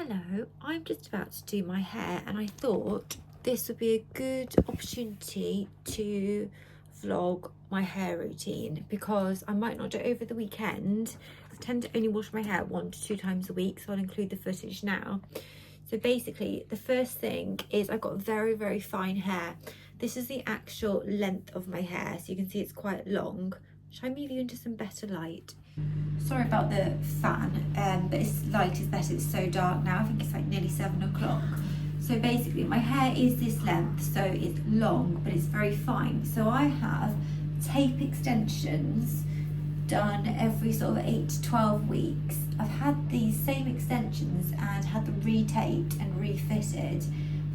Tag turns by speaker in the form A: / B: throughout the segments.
A: Hello, I'm just about to do my hair and I thought this would be a good opportunity to vlog my hair routine because I might not do it over the weekend. I tend to only wash my hair 1 to 2 times a week, so I'll include the footage now. So basically the first thing is I've got very fine hair. This is the actual length of my hair, so you can see it's quite long. Should I move you into some better light? Sorry about the fan, but this light is better. It's so dark now. I think it's like nearly 7 o'clock. So basically my hair is this length, so it's long, but it's very fine. So I have tape extensions done every sort of 8 to 12 weeks. I've had these same extensions and had them retaped and refitted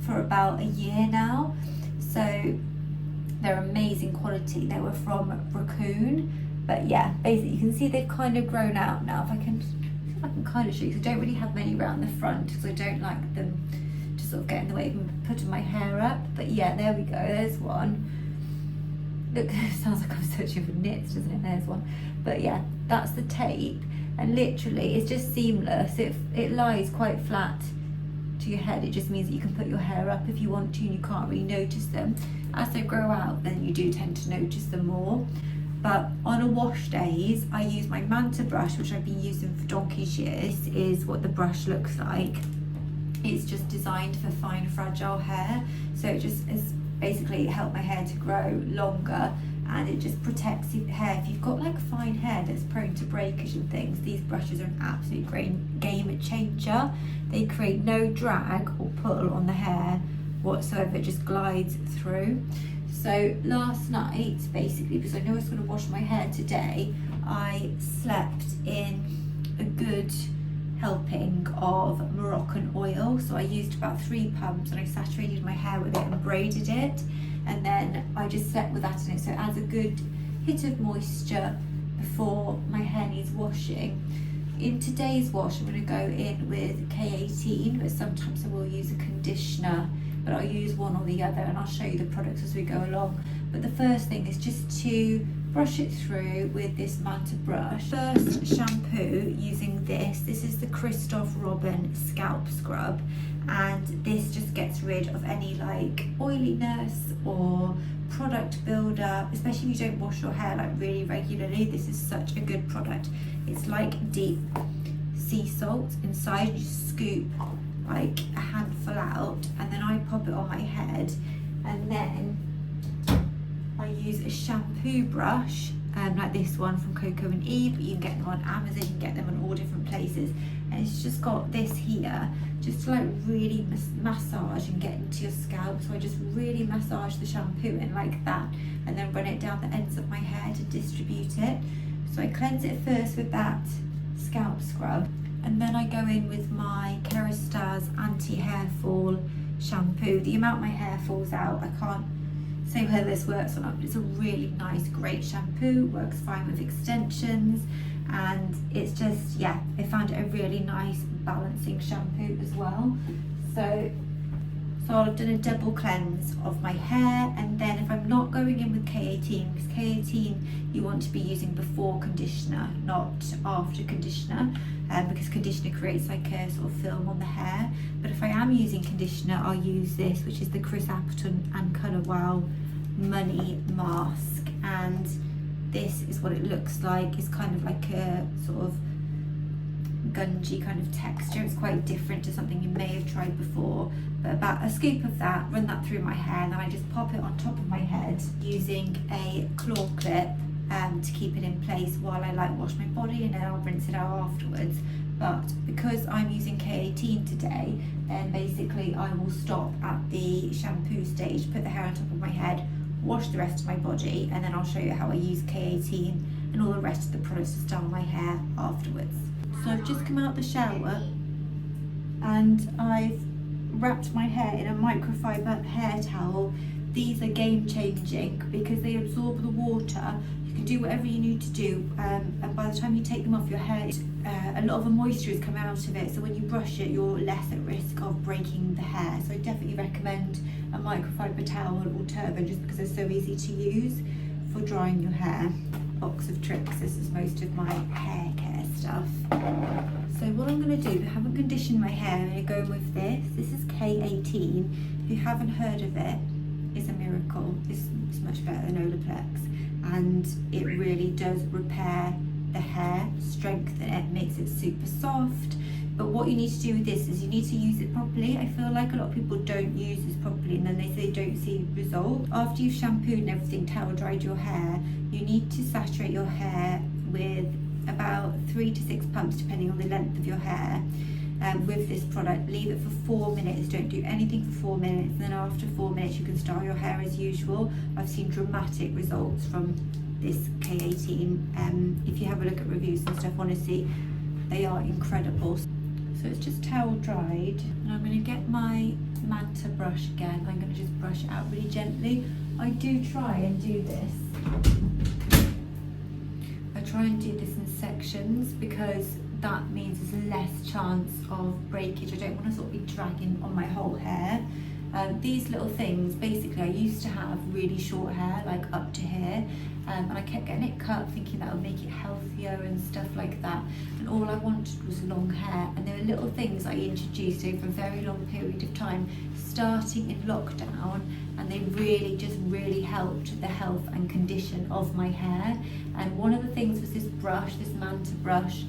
A: for about a year now. So they're amazing quality. They were from Raccoon. But yeah, basically you can see they've kind of grown out now. If I can kind of show you, I don't really have many around the front because I don't like them to sort of get in the way of putting my hair up. But yeah, there we go, there's one. Look, it sounds like I'm searching for knits, doesn't it? There's one. But yeah, that's the tape. And literally, it's just seamless. It lies quite flat to your head. It just means that you can put your hair up if you want to and you can't really notice them. As they grow out, then you do tend to notice them more. But on a wash days, I use my Manta brush, which I've been using for donkey's years. This is what the brush looks like. It's just designed for fine, fragile hair. So it just is basically helped my hair to grow longer, and it just protects your hair. If you've got like fine hair that's prone to breakage and things, these brushes are an absolute great game changer. They create no drag or pull on the hair whatsoever. It just glides through. So last night, basically, because I know I was going to wash my hair today, I slept in a good helping of Moroccan oil. So I used about 3 pumps and I saturated my hair with it and braided it. And then I just slept with that in it. So it adds a good hit of moisture before my hair needs washing. In today's wash, I'm going to go in with K18, but sometimes I will use a conditioner. But I'll use one or the other and I'll show you the products as we go along. But the first thing is just to brush it through with this Manta brush. First shampoo using this is the Christoph Robin Scalp Scrub, and this just gets rid of any like oiliness or product buildup, especially if you don't wash your hair like really regularly. This is such a good product. It's like deep sea salt inside. You scoop like a handful out and then I pop it on my head, and then I use a shampoo brush like this one from Coco and Eve. You can get them on Amazon, you can get them on all different places, and it's just got this here just to like really massage and get into your scalp. So I just really massage the shampoo in like that and then run it down the ends of my hair to distribute it. So I cleanse it first with that scalp scrub, and then I go in with my Kerastase anti-hair fall shampoo. The amount my hair falls out, I can't say whether this works or not, but it's a really nice, great shampoo. Works fine with extensions, and it's just, yeah, I found it a really nice balancing shampoo as well. So I've done a double cleanse of my hair, and then if I'm not going in with K18, because K18 you want to be using before conditioner, not after conditioner, because conditioner creates like a sort of film on the hair. But if I am using conditioner, I'll use this, which is the Chris Appleton and Colour Wow Money Mask, and this is what it looks like. It's kind of like a sort of gungy kind of texture. It's quite different to something you may have tried before. But about a scoop of that, run that through my hair, and then I just pop it on top of my head using a claw clip to keep it in place while I like wash my body, and then I'll rinse it out afterwards. But because I'm using K18 today, then basically I will stop at the shampoo stage, put the hair on top of my head, wash the rest of my body, and then I'll show you how I use K18 and all the rest of the products to style my hair afterwards. So I've just come out the shower and I've wrapped my hair in a microfiber hair towel. These are game changing because they absorb the water. You can do whatever you need to do, and by the time you take them off your hair, a lot of the moisture is coming out of it, so when you brush it you're less at risk of breaking the hair. So I definitely recommend a microfiber towel or turban just because they're so easy to use for drying your hair. Box of tricks, this is most of my hair care stuff. So what I'm going to do, I haven't conditioned my hair, I'm going to go with this. This is K18. If you haven't heard of it, it's a miracle. It's much better than Olaplex, and it really does repair the hair, strengthen it, makes it super soft. But what you need to do with this is you need to use it properly. I feel like a lot of people don't use this properly, and then they say don't see results. After you've shampooed and everything, towel dried your hair, you need to saturate your hair with about 3 to 6 pumps depending on the length of your hair. With this product, leave it for 4 minutes. Don't do anything for 4 minutes, and then after 4 minutes you can style your hair as usual. I've seen dramatic results from this K18. If you have a look at reviews and stuff, honestly, they are incredible. So it's just towel dried, and I'm going to get my Manta brush again. I'm going to just brush it out really gently. I do try and do this. I try and do this in sections because that means there's less chance of breakage. I don't want to sort of be dragging on my whole hair. These little things, basically I used to have really short hair, like up to here, and I kept getting it cut thinking that would make it healthier and stuff like that, and all I wanted was long hair. And there were little things I introduced over a very long period of time, starting in lockdown, and they really helped the health and condition of my hair. And one of the things was this brush, this Manta brush.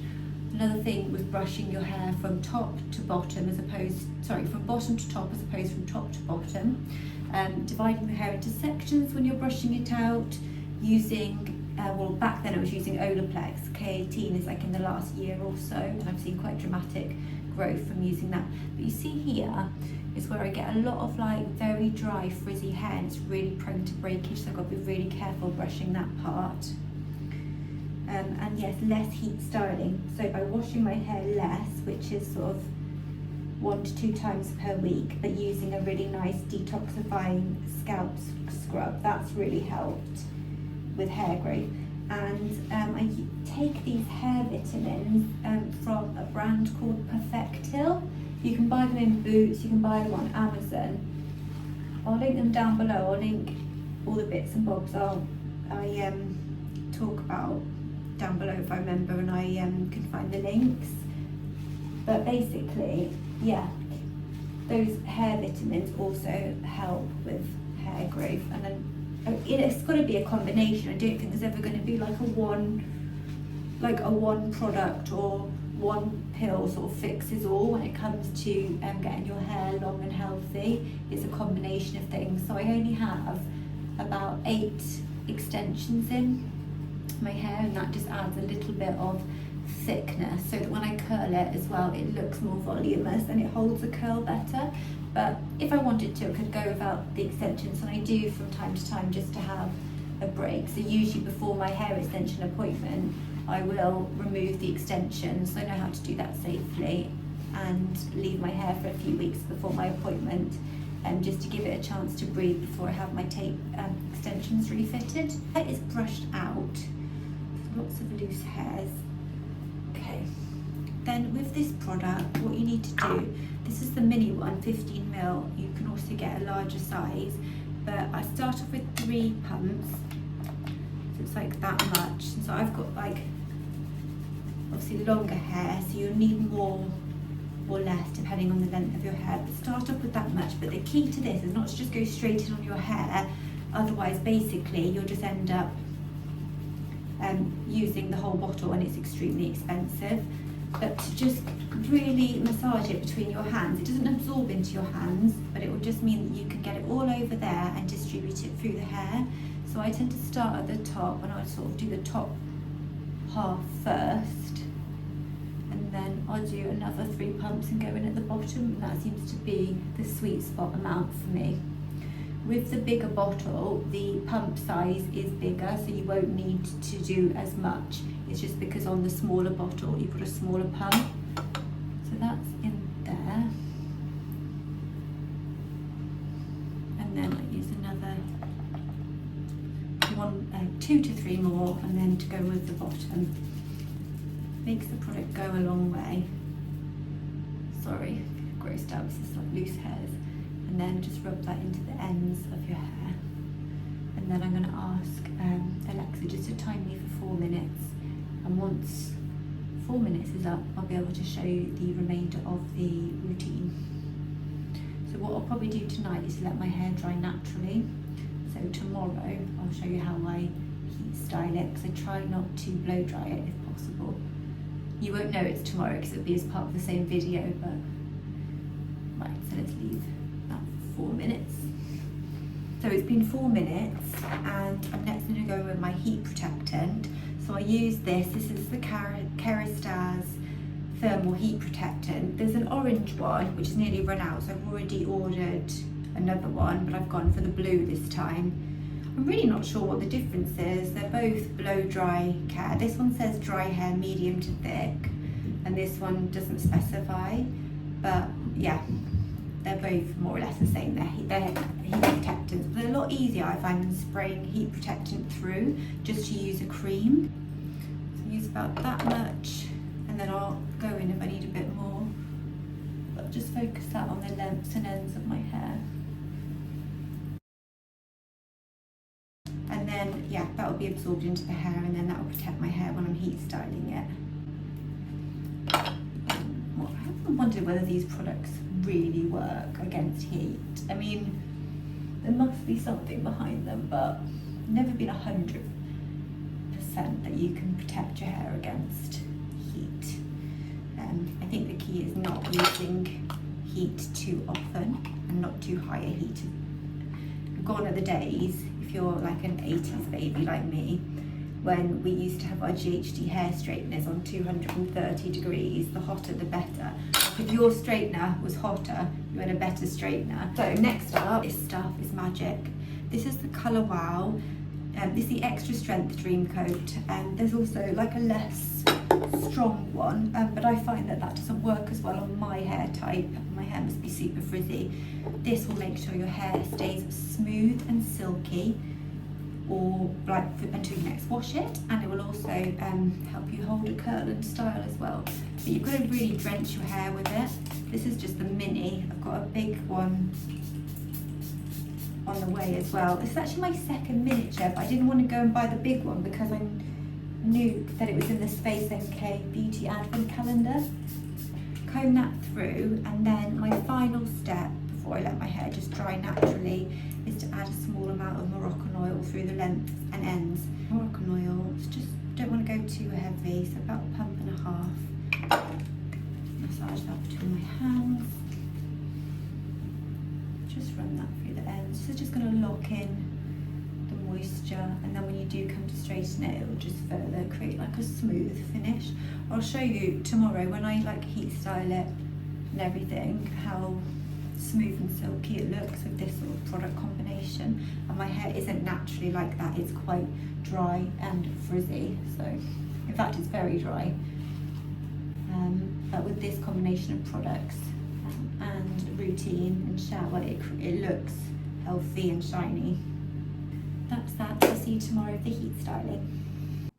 A: Another thing was brushing your hair from top to bottom from bottom to top as opposed from top to bottom. Dividing the hair into sections when you're brushing it out, using, well back then I was using Olaplex. K18 is like in the last year or so, and I've seen quite dramatic growth from using that. But you see here is where I get a lot of like very dry frizzy hair, and it's really prone to breakage, so I've got to be really careful brushing that part. And yes, less heat styling. So by washing my hair less, which is sort of 1 to 2 times per week, but using a really nice detoxifying scalp scrub, that's really helped with hair growth. And I take these hair vitamins from a brand called Perfectil. You can buy them in Boots, you can buy them on Amazon. I'll link them down below. I'll link all the bits and bobs I talk about down below if I remember, and I can find the links. But basically, yeah, those hair vitamins also help with hair growth. And then it's got to be a combination. I don't think there's ever going to be like a one product or one pill sort of fixes all when it comes to getting your hair long and healthy. It's a combination of things. So I only have about 8 extensions in my hair, and that just adds a little bit of thickness so that when I curl it as well, it looks more voluminous and it holds the curl better. But if I wanted to, I could go without the extensions, and I do from time to time just to have a break. So usually before my hair extension appointment, I will remove the extensions. I know how to do that safely, and leave my hair for a few weeks before my appointment, just to give it a chance to breathe before I have my tape extensions refitted. It is brushed out. Lots of loose hairs. Okay, then with this product, what you need to do, this is the mini one, 15 ml. You can also get a larger size, but I start off with 3 pumps, so it's like that much. And so I've got like obviously longer hair, so you'll need more or less depending on the length of your hair, but start off with that much. But the key to this is not to just go straight in on your hair, otherwise basically you'll just end up using the whole bottle, and it's extremely expensive. But to just really massage it between your hands, it doesn't absorb into your hands, but it will just mean that you can get it all over there and distribute it through the hair. So I tend to start at the top, and I sort of do the top half first, and then I'll do another 3 pumps and go in at the bottom, and that seems to be the sweet spot amount for me. With the bigger bottle, the pump size is bigger, so you won't need to do as much. It's just because on the smaller bottle, you've got a smaller pump. So that's in there. And then I use another 2 to 3 more, and then to go with the bottom. Makes the product go a long way. Sorry, grossed out, it's just like loose hairs. And then just rub that into the ends of your hair. And then I'm going to ask Alexa just to time me for 4 minutes. And once 4 minutes is up, I'll be able to show you the remainder of the routine. So what I'll probably do tonight is let my hair dry naturally. So tomorrow I'll show you how I heat style it, because I try not to blow dry it if possible. You won't know it's tomorrow because it'll be as part of the same video, but right, so let's leave that for 4 minutes. So it's been 4 minutes and I'm next going to go with my heat protectant. So I use this is the Kerastase thermal heat protectant. There's an orange one which is nearly run out, so I've already ordered another one, but I've gone for the blue this time. I'm really not sure what the difference is. They're both blow dry care. This one says dry hair medium to thick and this one doesn't specify, but yeah, they're both more or less the same. They're heat protectants, but they're a lot easier I find than spraying heat protectant through, just to use a cream. So use about that much and then I'll go in if I need a bit more, but just focus that on the lengths and ends of my hair. And then, yeah, that will be absorbed into the hair and then that will protect my hair when I'm heat styling it. Well, I haven't wondered whether these products really work against heat. I mean, there must be something behind them, but never been 100% that you can protect your hair against heat. I think the key is not using heat too often and not too high a heat. Gone are the days, if you're like an 80s baby like me, when we used to have our GHD hair straighteners on 230 degrees, the hotter the better. If your straightener was hotter, you had a better straightener. So next up, this stuff is magic. This is the Colour Wow. This is the extra strength dream coat, and there's also like a less strong one, but I find that doesn't work as well on my hair type. My hair must be super frizzy. This will make sure your hair stays smooth and silky, or like until you next wash it, and it will also help you hold a curl and style as well. But you've got to really drench your hair with it. This is just the mini. I've got a big one on the way as well. This is actually my second miniature, but I didn't want to go and buy the big one because I knew that it was in the Space NK Beauty Advent Calendar. Comb that through, and then my final step before I let my hair just dry naturally is to add a small amount of Moroccan oil through the lengths and ends. Moroccan oil, just don't want to go too heavy, so about a pump and a half. Massage that between my hands. Just run that through the ends. So it's just going to lock in the moisture, and then when you do come to straighten it, it will just further create like a smooth finish. I'll show you tomorrow when I like heat style it and everything how smooth and silky it looks with this sort of product combination. And my hair isn't naturally like that, it's quite dry and frizzy, so in fact it's very dry, but with this combination of products and routine and shower, it looks healthy and shiny. That's that. I'll see you tomorrow for the heat styling.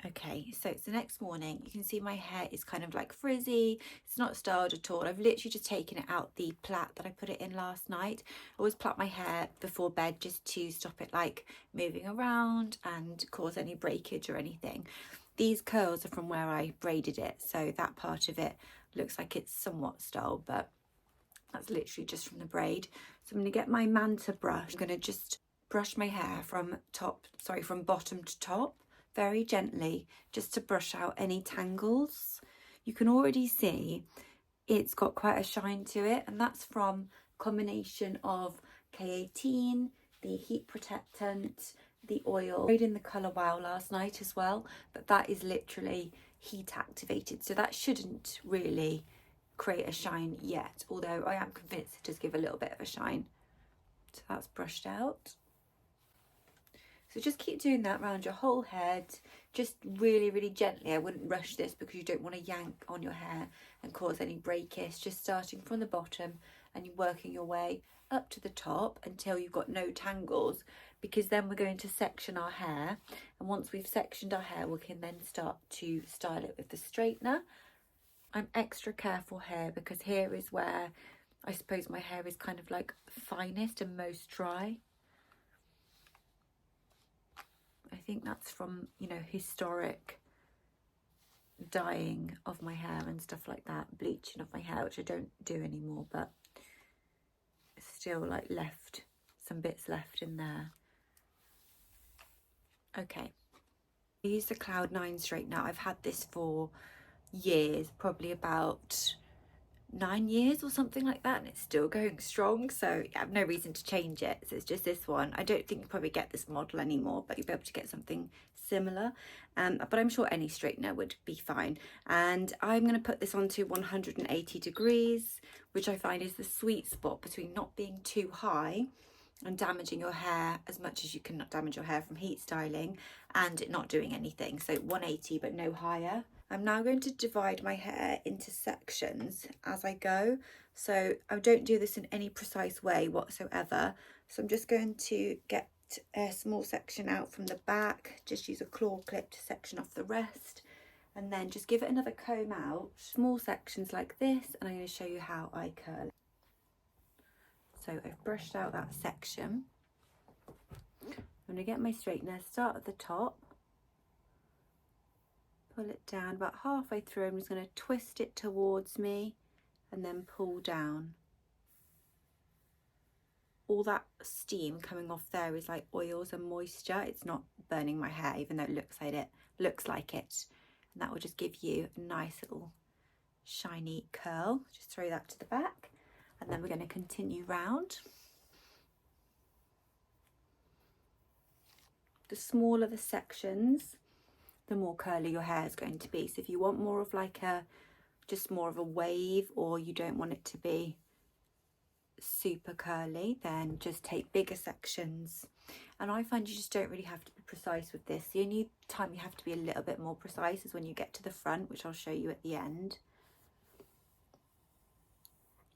A: Okay, so it's the next morning. You can see my hair is kind of like frizzy. It's not styled at all. I've literally just taken it out the plait that I put it in last night. I always plait my hair before bed just to stop it like moving around and cause any breakage or anything. These curls are from where I braided it, so that part of it looks like it's somewhat styled, but that's literally just from the braid. So I'm going to get my Manta brush. I'm going to just brush my hair from bottom to top, very gently, just to brush out any tangles. You can already see it's got quite a shine to it, and that's from a combination of K18, the heat protectant, the oil. I sprayed in the Colour Wow last night as well, but that is literally heat activated, so that shouldn't really create a shine yet, although I am convinced it does give a little bit of a shine. So that's brushed out. So just keep doing that around your whole head, just really, really gently. I wouldn't rush this because you don't want to yank on your hair and cause any breakage. Just starting from the bottom and you're working your way up to the top until you've got no tangles, because then we're going to section our hair. And once we've sectioned our hair, we can then start to style it with the straightener. I'm extra careful here because here is where I suppose my hair is kind of like finest and most dry. I think that's from, you know, historic dyeing of my hair and stuff like that, bleaching of my hair, which I don't do anymore, but still like left some bits left in there. Okay, I use the Cloud9 straightener. I've had this for years, probably about 9 years or something like that, and it's still going strong, so I have no reason to change it. So it's just this one. I don't think you'll probably get this model anymore, but you'll be able to get something similar, but I'm sure any straightener would be fine. And I'm going to put this onto 180 degrees, which I find is the sweet spot between not being too high and damaging your hair as much as you can not damage your hair from heat styling, and it not doing anything. So 180 but no higher. I'm now going to divide my hair into sections as I go. So I don't do this in any precise way whatsoever. So I'm just going to get a small section out from the back, just use a claw clip to section off the rest, and then just give it another comb out. Small sections like this, and I'm going to show you how I curl it. So I've brushed out that section. I'm going to get my straightener, start at the top, pull it down about halfway through. I'm just going to twist it towards me and then pull down. All that steam coming off there is like oils and moisture. It's not burning my hair, even though it looks like it. And that will just give you a nice little shiny curl. Just throw that to the back, and then we're going to continue round. The smaller the sections, the more curly your hair is going to be. So if you want more of like just more of a wave, or you don't want it to be super curly, then just take bigger sections. And I find you just don't really have to be precise with this. The only time you have to be a little bit more precise is when you get to the front, which I'll show you at the end.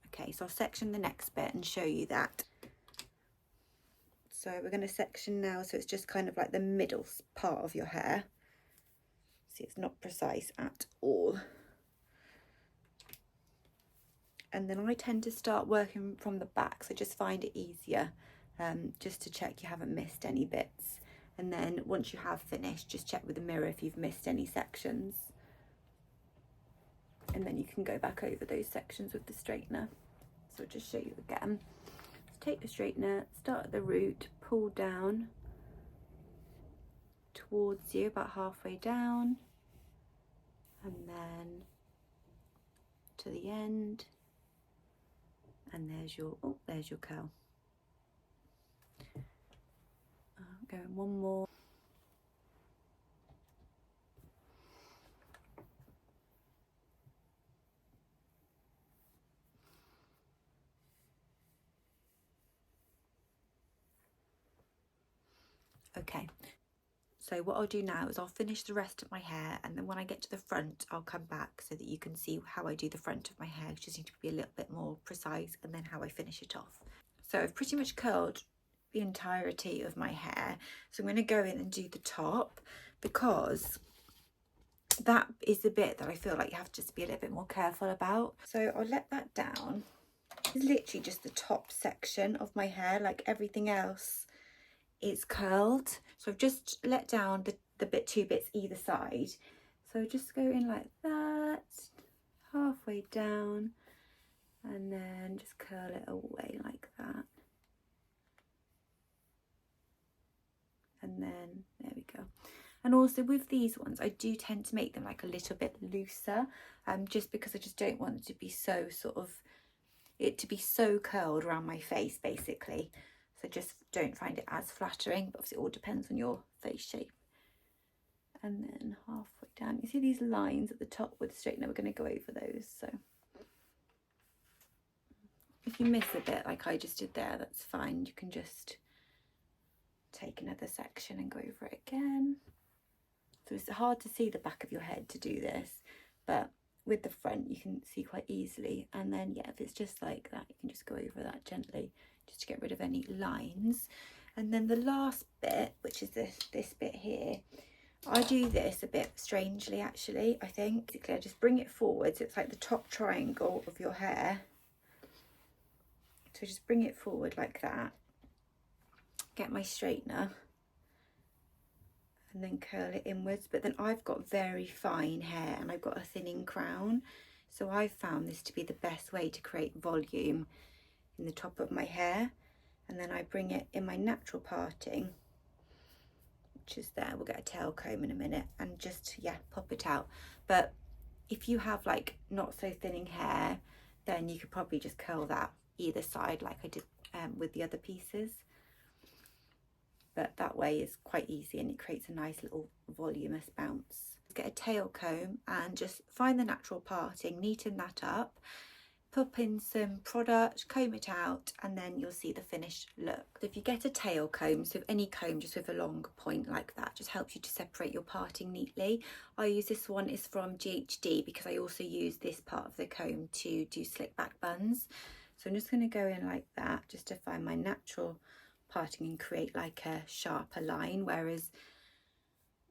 A: Okay, so I'll section the next bit and show you that. So we're going to section now, so it's just kind of like the middle part of your hair. See, it's not precise at all. And then I tend to start working from the back, so just find it easier, just to check you haven't missed any bits. And then once you have finished, just check with the mirror if you've missed any sections. And then you can go back over those sections with the straightener. So I'll just show you again. Take the straightener, start at the root, pull down towards you about halfway down, and then to the end, and there's your curl. Going one more. Okay, so what I'll do now is I'll finish the rest of my hair, and then when I get to the front, I'll come back so that you can see how I do the front of my hair. I just need to be a little bit more precise, and then how I finish it off. So I've pretty much curled the entirety of my hair. So I'm going to go in and do the top, because that is the bit that I feel like you have to just be a little bit more careful about. So I'll let that down. It's literally just the top section of my hair, like everything else is curled. So I've just let down the two bits either side. So just go in like that, halfway down, and then just curl it away like that. And then there we go. And also with these ones, I do tend to make them like a little bit looser, just because I just don't want it to be so so curled around my face basically. So just don't find it as flattering, but obviously it all depends on your face shape. And then halfway down, you see these lines at the top with the straightener, we're going to go over those. So if you miss a bit like I just did there, that's fine. You can just take another section and go over it again. So it's hard to see the back of your head to do this, but with the front you can see quite easily. And then yeah, if it's just like that, you can just go over that gently just to get rid of any lines. And then the last bit, which is this bit here, I do this a bit strangely actually. I think basically I just bring it forward, so it's like the top triangle of your hair. So just bring it forward like that, get my straightener,
B: and then curl it inwards. But then I've got very fine hair and I've got a thinning crown, so I've found this to be the best way to create volume in the top of my hair. And then I bring it in my natural parting, which is there. We'll get a tail comb in a minute, and just, yeah, pop it out. But if you have like not so thinning hair, then you could probably just curl that either side like I did with the other pieces. But that way is quite easy and it creates a nice little voluminous bounce. Get a tail comb and just find the natural parting, neaten that up, pop in some product, comb it out, and then you'll see the finished look. So if you get a tail comb, so any comb just with a long point like that, just helps you to separate your parting neatly. I use this one, is from GHD, because I also use this part of the comb to do slick back buns. So I'm just going to go in like that just to find my natural parting and create like a sharper line, whereas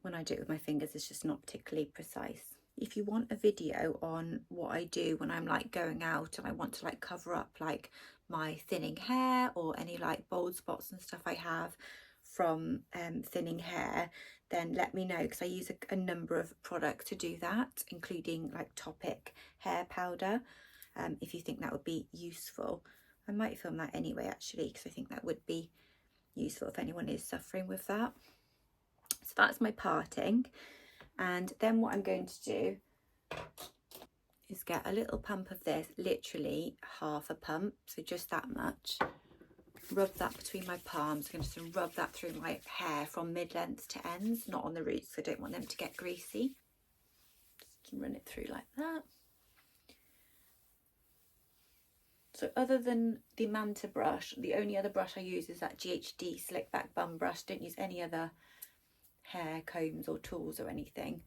B: when I do it with my fingers it's just not particularly precise. If you want a video on what I do when I'm like going out and I want to like cover up like my thinning hair or any like bald spots and stuff I have from thinning hair, then let me know, because I use a number of products to do that, including like Topic hair powder. If you think that would be useful, I might film that anyway actually, because I think that would be useful if anyone is suffering with that. So that's my parting, and then what I'm going to do is get a little pump of this, literally half a pump, so just that much. Rub that between my palms. I'm going to rub that through my hair from mid-length to ends, not on the roots, because I don't want them to get greasy. Just run it through like that. So other than the Manta brush, the only other brush I use is that GHD slick back bun brush. Don't use any other hair combs or tools or anything.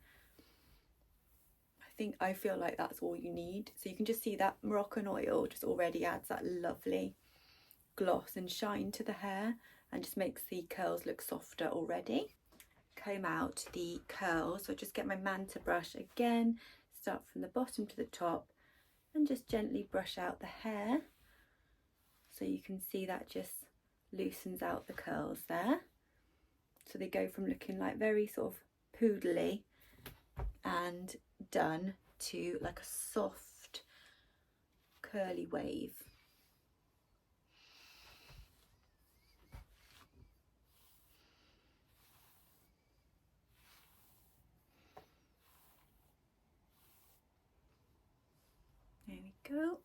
B: I feel like that's all you need. So you can just see that Moroccan oil just already adds that lovely gloss and shine to the hair and just makes the curls look softer already. Comb out the curls. So just get my Manta brush again, start from the bottom to the top, and just gently brush out the hair. So you can see that just loosens out the curls there. So they go from looking like very sort of poodly and done to like a soft curly wave. There we go.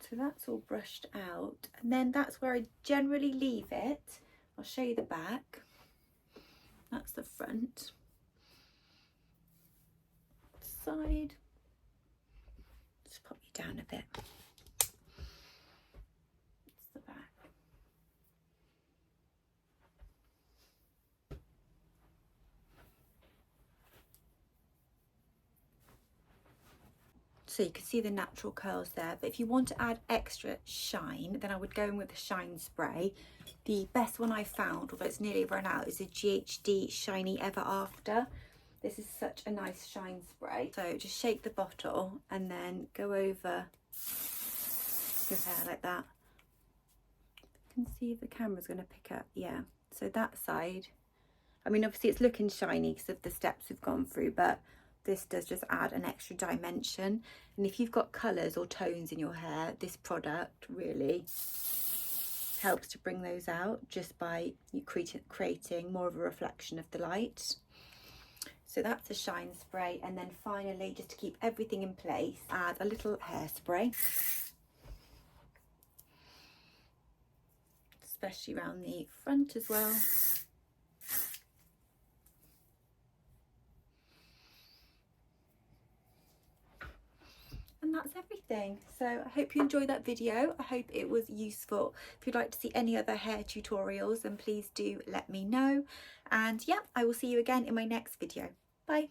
B: So that's all brushed out, and then that's where I generally leave it. I'll show you the back. That's the front. Side. Just pop you down a bit. It's the back. So you can see the natural curls there, but if you want to add extra shine, then I would go in with the shine spray. The best one I found, although it's nearly run out, is the GHD Shiny Ever After. This is such a nice shine spray. So just shake the bottle and then go over your hair like that. You can see if the camera's going to pick up. Yeah, so that side, I mean obviously it's looking shiny because of the steps we've gone through, but this does just add an extra dimension. And if you've got colours or tones in your hair, this product really helps to bring those out just by creating more of a reflection of the light. So that's a shine spray. And then finally, just to keep everything in place, add a little hairspray, especially around the front as well. And that's everything. So I hope you enjoyed that video. I hope it was useful. If you'd like to see any other hair tutorials, then please do let me know. And yeah, I will see you again in my next video. Bye.